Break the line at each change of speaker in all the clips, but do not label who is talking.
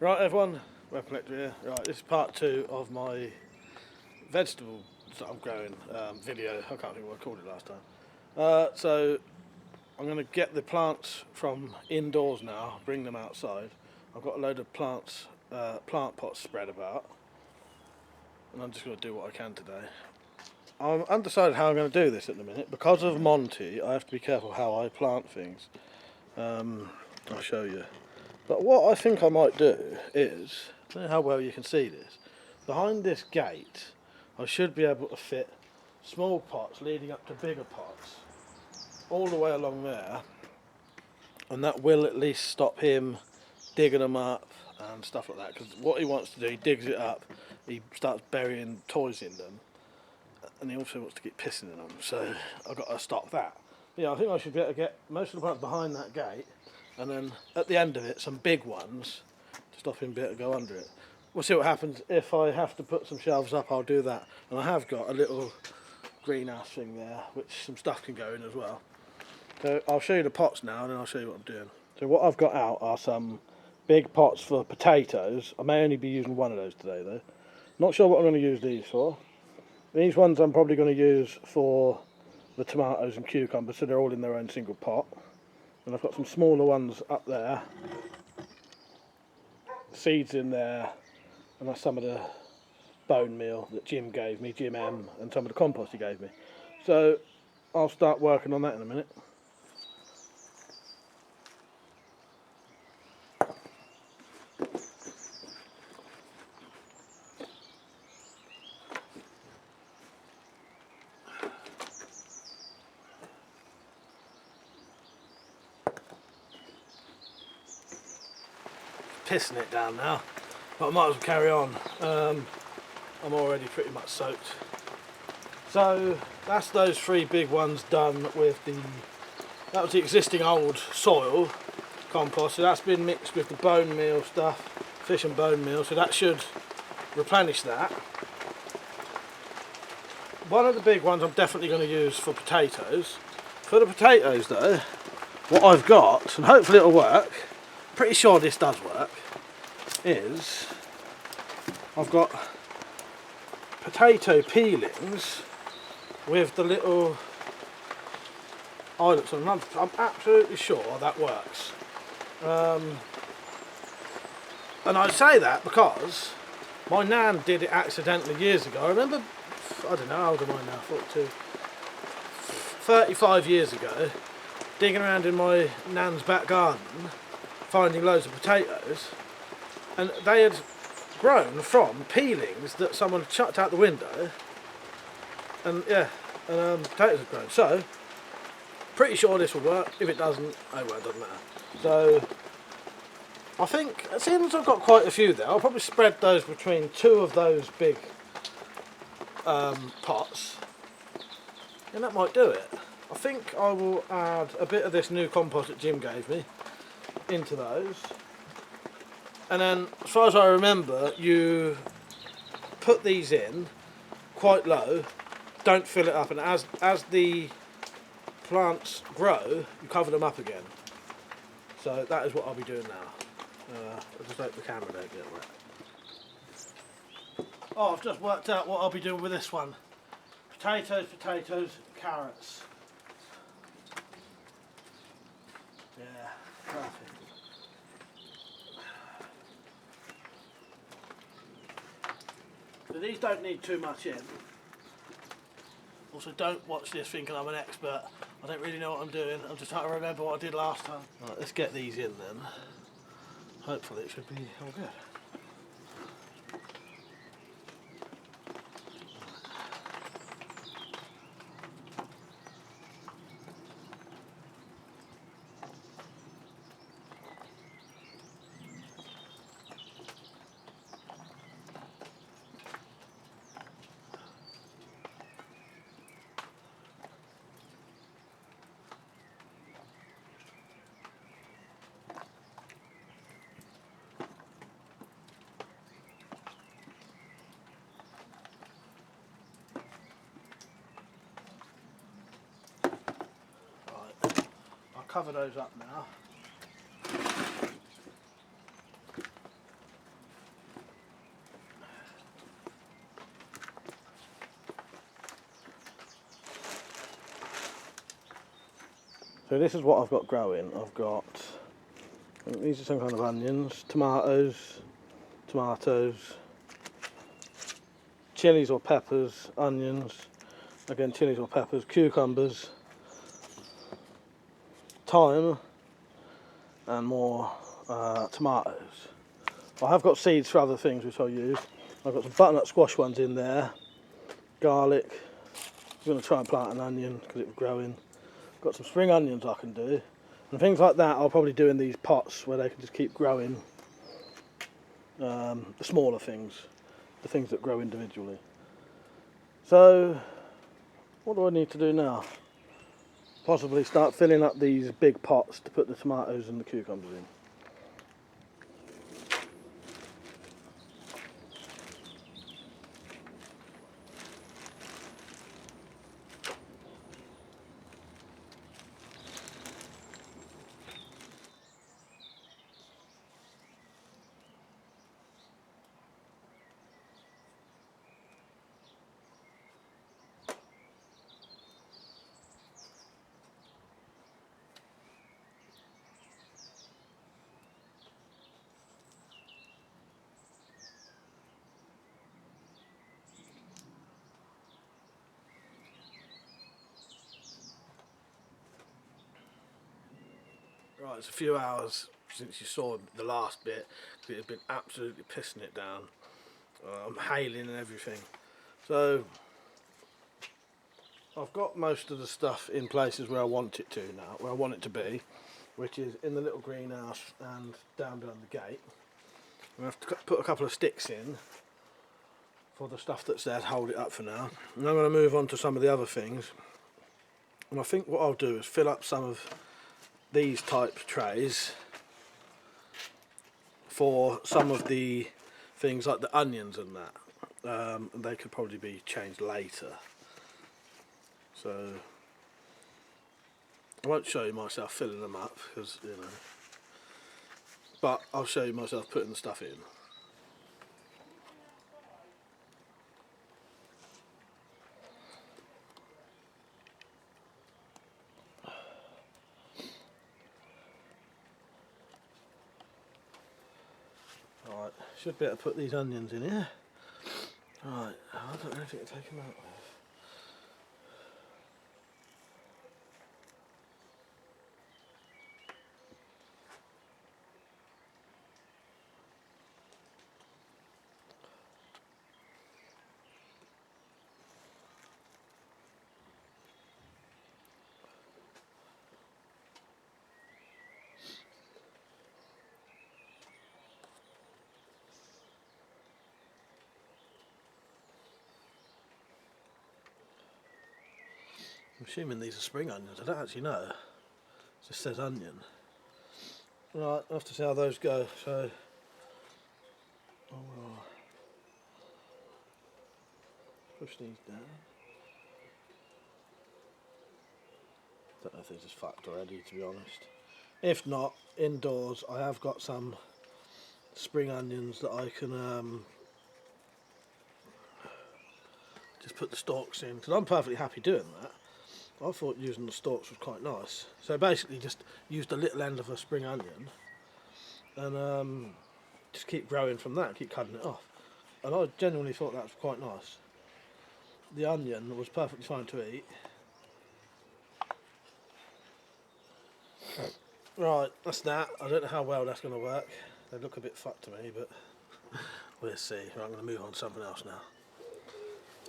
Right everyone, WeaponCollector here. Right, this is part 2 of my vegetable that I'm growing video. I can't think what I called it last time. So I'm going to get the plants from indoors now, bring them outside. I've got a load of plants, plant pots spread about, and I'm just going to do what I can today. I'm undecided how I'm going to do this at the minute. Because of Monty, I have to be careful how I plant things. I'll show you. But what I think I might do is, I don't know how well you can see this, behind this gate I should be able to fit small pots leading up to bigger pots all the way along there, and that will at least stop him digging them up and stuff like that, because what he wants to do, he digs it up, he starts burying toys in them, and he also wants to keep pissing in them, so I've got to stop that. Yeah, I think I should be able to get most of the plants behind that gate, and then at the end of it some big ones to stop him being able to go under it. We'll see what happens. If I have to put some shelves up, I'll do that, and I have got a little greenhouse thing there which some stuff can go in as well. So I'll show you the pots now and then I'll show you what I'm doing. So what I've got out are some big pots for potatoes. I may only be using one of those today though. Not sure what I'm going to use these for. These ones I'm probably going to use for the tomatoes and cucumbers, so they're all in their own single pot. And I've got some smaller ones up there, seeds in there, and that's some of the bone meal that Jim gave me, Jim M, and some of the compost he gave me. So I'll start working on that in a minute. Pissing it down now, but I might as well carry on. I'm already pretty much soaked. So that's those 3 big ones done with that was the existing old soil compost, so that's been mixed with the bone meal stuff, fish and bone meal, so that should replenish that. One of the big ones I'm definitely going to use for potatoes. For the potatoes though, what I've got, and hopefully it'll work, pretty sure this does work, is I've got potato peelings with the little eyelets on them. I'm absolutely sure that works. And I say that because my nan did it accidentally years ago. I remember, I don't know, how old am I now, 42, 35 years ago, digging around in my nan's back garden, finding loads of potatoes, and they had grown from peelings that someone had chucked out the window, and yeah, and potatoes have grown. So, pretty sure this will work. If it doesn't, oh well, it doesn't matter. So, I think, since I've got quite a few there, I'll probably spread those between 2 of those big pots, and that might do it. I think I will add a bit of this new compost that Jim gave me into those, and then as far as I remember, you put these in quite low, don't fill it up, and as the plants grow you cover them up again. So that is what I'll be doing now. I'll just hope the camera don't get wet. Oh, I've just worked out what I'll be doing with this one. Potatoes, carrots. Yeah, perfect. So these don't need too much in. Also, don't watch this thinking I'm an expert. I don't really know what I'm doing. I'm just trying to remember what I did last time. Right, let's get these in then. Hopefully it should be all good. Cover those up now. So this is what I've got growing. I've got, these are some kind of onions, tomatoes, chilies or peppers, onions, again chilies or peppers, cucumbers, thyme, and more tomatoes. I have got seeds for other things which I'll use. I've got some butternut squash ones in there, garlic. I'm going to try and plant an onion because it was growing. Got some spring onions I can do, and things like that I'll probably do in these pots where they can just keep growing. The smaller things, the things that grow individually. So what do I need to do now? Possibly start filling up these big pots to put the tomatoes and the cucumbers in. Right, it's a few hours since you saw the last bit, because it has been absolutely pissing it down. Hailing and everything. So I've got most of the stuff in places where I want it to now, where I want it to be, which is in the little greenhouse and down behind the gate. I'm going to have to put a couple of sticks in for the stuff that's there to hold it up for now. And I'm going to move on to some of the other things. And I think what I'll do is fill up some of these type trays for some of the things like the onions and that. And they could probably be changed later. So I won't show you myself filling them up because, you know, but I'll show you myself putting the stuff in. Right, should be able to put these onions in here. Right, I don't know if it can take them out with. I'm assuming these are spring onions, I don't actually know. It just says onion. Right, I'll have to see how those go, so I'll push these down. Don't know if they're just fucked already, to be honest. If not, indoors I have got some spring onions that I can just put the stalks in, because I'm perfectly happy doing that. I thought using the stalks was quite nice. So basically just used a little end of a spring onion and just keep growing from that, keep cutting it off. And I genuinely thought that was quite nice. The onion was perfectly fine to eat. Right, that's that. I don't know how well that's going to work. They look a bit fucked to me, but we'll see. Right, I'm going to move on to something else now.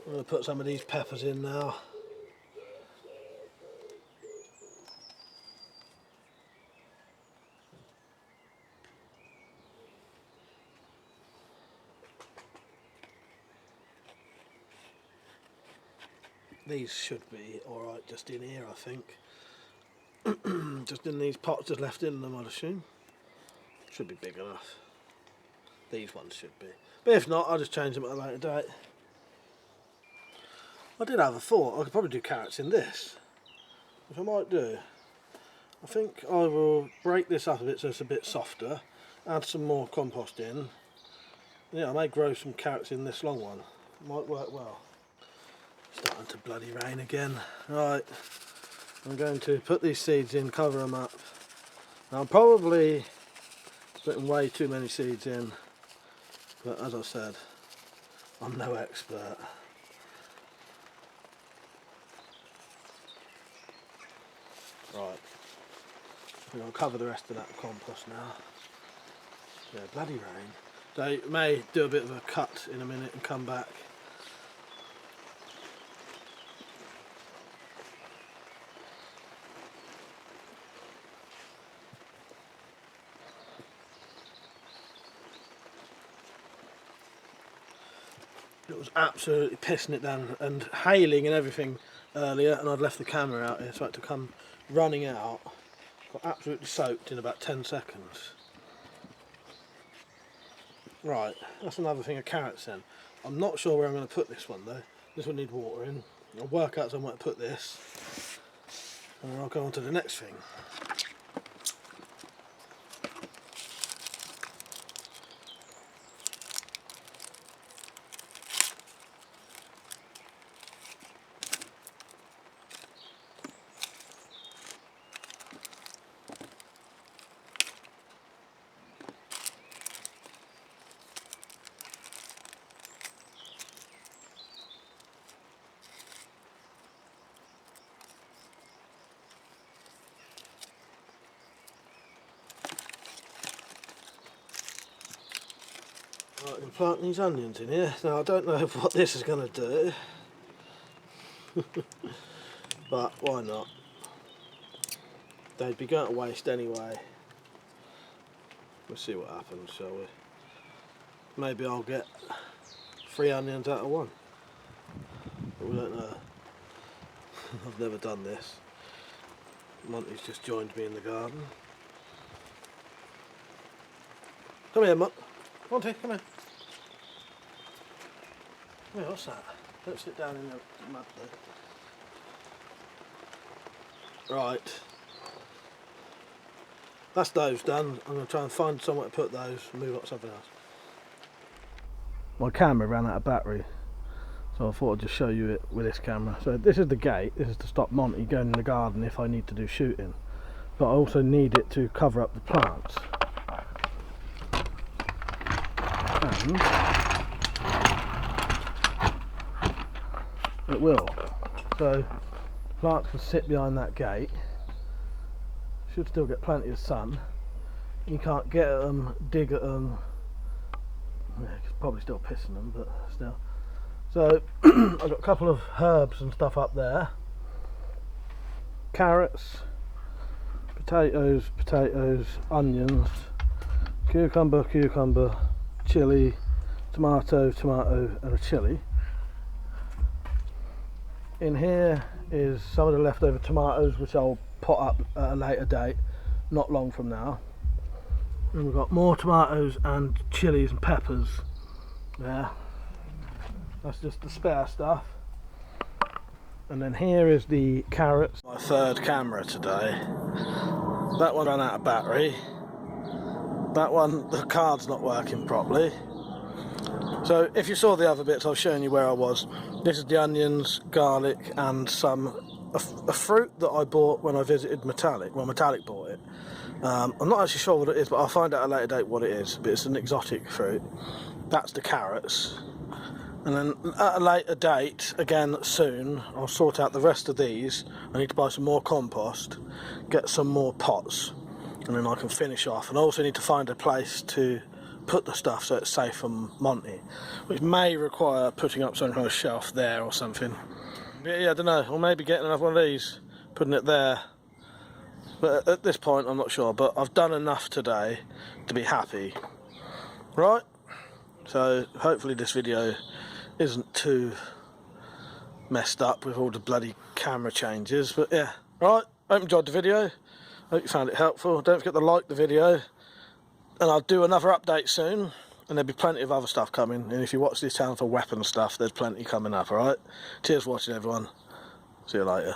I'm going to put some of these peppers in now. These should be alright just in here, I think. Just in these pots just left in them, I'd assume. Should be big enough. These ones should be. But if not, I'll just change them at a later date. I did have a thought, I could probably do carrots in this. Which I might do. I think I will break this up a bit so it's a bit softer. Add some more compost in. Yeah, I may grow some carrots in this long one. Might work well. Starting to bloody rain again. Right. I'm going to put these seeds in, cover them up. Now, I'm probably putting way too many seeds in, but as I said, I'm no expert. Right, I'm going to cover the rest of that compost now. Yeah, bloody rain. So may do a bit of a cut in a minute and come back. It was absolutely pissing it down and hailing and everything earlier, and I'd left the camera out here, so I had to come running out. Got absolutely soaked in about 10 seconds. Right, that's another thing of carrots then. I'm not sure where I'm going to put this one though. This will need watering. I'll work out somewhere to put this, and then I'll go on to the next thing. Right, I can plant these onions in here. Now I don't know what this is going to do, but why not? They'd be going to waste anyway. We'll see what happens, shall we? Maybe I'll get 3 onions out of 1. But we don't know. I've never done this. Monty's just joined me in the garden. Come here, Monty, come here. Yeah, what's that? Don't sit down in the mud though. Right. That's those done. I'm going to try and find somewhere to put those and move on to something else. My camera ran out of battery, so I thought I'd just show you it with this camera. So this is the gate. This is to stop Monty going in the garden if I need to do shooting. But I also need it to cover up the plants. And it will. So plants can sit behind that gate. Should still get plenty of sun. You can't get at them, dig at them. Yeah, it's probably still pissing them, but still. So I've got a couple of herbs and stuff up there. Carrots, potatoes, onions, cucumber, chilli, tomato, and a chilli. In here is some of the leftover tomatoes, which I'll pot up at a later date, not long from now. And we've got more tomatoes and chilies and peppers there. That's just the spare stuff. And then here is the carrots. My third camera today. That one ran out of battery. That one, the card's not working properly. So if you saw the other bits, I was showing you where I was. This is the onions, garlic, and a fruit that I bought when I visited Metallic. Well, Metallic bought it. I'm not actually sure what it is, but I'll find out at a later date what it is. But it's an exotic fruit. That's the carrots. And then at a later date, again soon, I'll sort out the rest of these. I need to buy some more compost, get some more pots, and then I can finish off. And I also need to find a place to put the stuff so it's safe from Monty, which may require putting up some kind of shelf there or something. Yeah, I don't know, or maybe getting another one of these, putting it there. But at this point I'm not sure, but I've done enough today to be happy. Right, so hopefully this video isn't too messed up with all the bloody camera changes, but yeah. Right, hope you enjoyed the video, hope you found it helpful. Don't forget to like the video, and I'll do another update soon, and there'll be plenty of other stuff coming. And if you watch this channel for weapon stuff, there's plenty coming up. Alright, cheers for watching everyone, see you later.